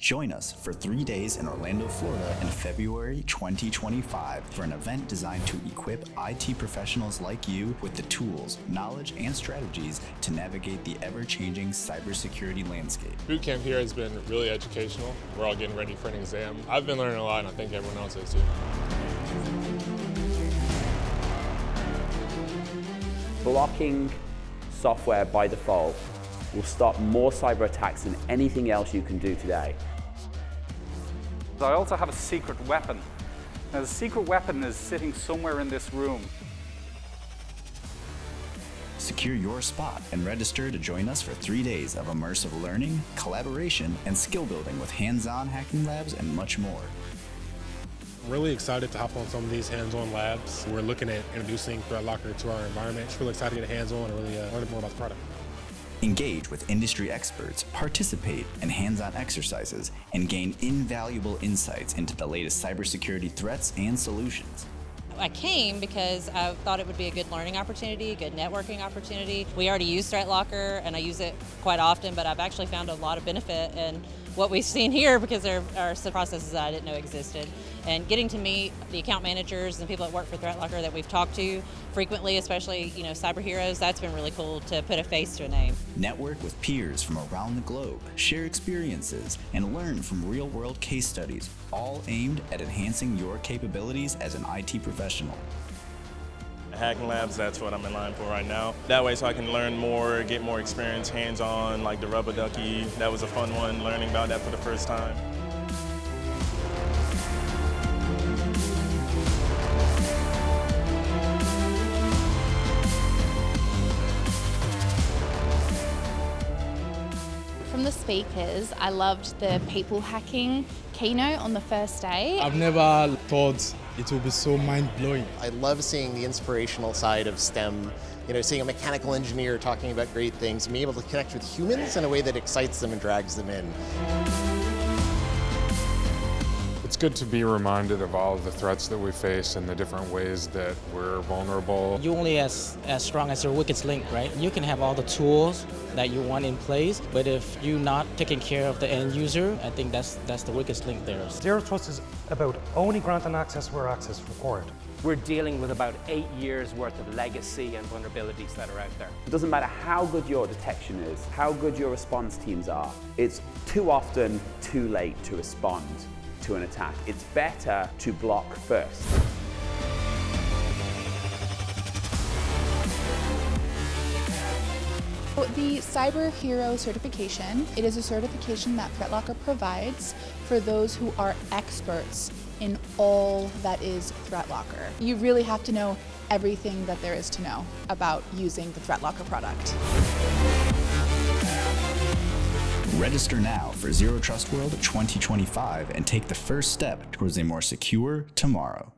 Join us for 3 days in Orlando, Florida in February 2025 for an event designed to equip IT professionals like you with the tools, knowledge, and strategies to navigate the ever-changing cybersecurity landscape. Boot camp here has been really educational. We're all getting ready for an exam. I've been learning a lot, and I think everyone else is too. Blocking software by default will stop more cyber attacks than anything else you can do today. I also have a secret weapon. Now, the secret weapon is sitting somewhere in this room. Secure your spot and register to join us for 3 days of immersive learning, collaboration, and skill building with hands-on hacking labs and much more. Really excited to hop on some of these hands-on labs. We're looking at introducing ThreatLocker to our environment. It's really excited to get hands-on and really learn more about the product. Engage with industry experts, participate in hands-on exercises, and gain invaluable insights into the latest cybersecurity threats and solutions. I came because I thought it would be a good learning opportunity, a good networking opportunity. We already use ThreatLocker, and I use it quite often, but I've actually found a lot of benefit in what we've seen here because there are some processes that I didn't know existed. And getting to meet the account managers and people that work for ThreatLocker that we've talked to frequently, especially cyber heroes, that's been really cool to put a face to a name. Network with peers from around the globe, share experiences, and learn from real-world case studies, all aimed at enhancing your capabilities as an IT professional. Hacking labs, that's what I'm in line for right now. That way so I can learn more, get more experience hands-on, like the rubber ducky. That was a fun one, learning about that for the first time. From the speakers, I loved the people hacking keynote on the first day. I've never thought it would be so mind-blowing. I love seeing the inspirational side of STEM, seeing a mechanical engineer talking about great things, and being able to connect with humans in a way that excites them and drags them in. It's good to be reminded of all of the threats that we face and the different ways that we're vulnerable. You're only as strong as your weakest link, right? You can have all the tools that you want in place, but if you're not taking care of the end user, I think that's the weakest link there. Zero Trust is about only granting access where access is required. We're dealing with about 8 years worth of legacy and vulnerabilities that are out there. It doesn't matter how good your detection is, how good your response teams are, it's too often too late to respond to an attack. It's better to block first. The Cyber Hero certification, it is a certification that ThreatLocker provides for those who are experts in all that is ThreatLocker. You really have to know everything that there is to know about using the ThreatLocker product. Register now for Zero Trust World 2025 and take the first step towards a more secure tomorrow.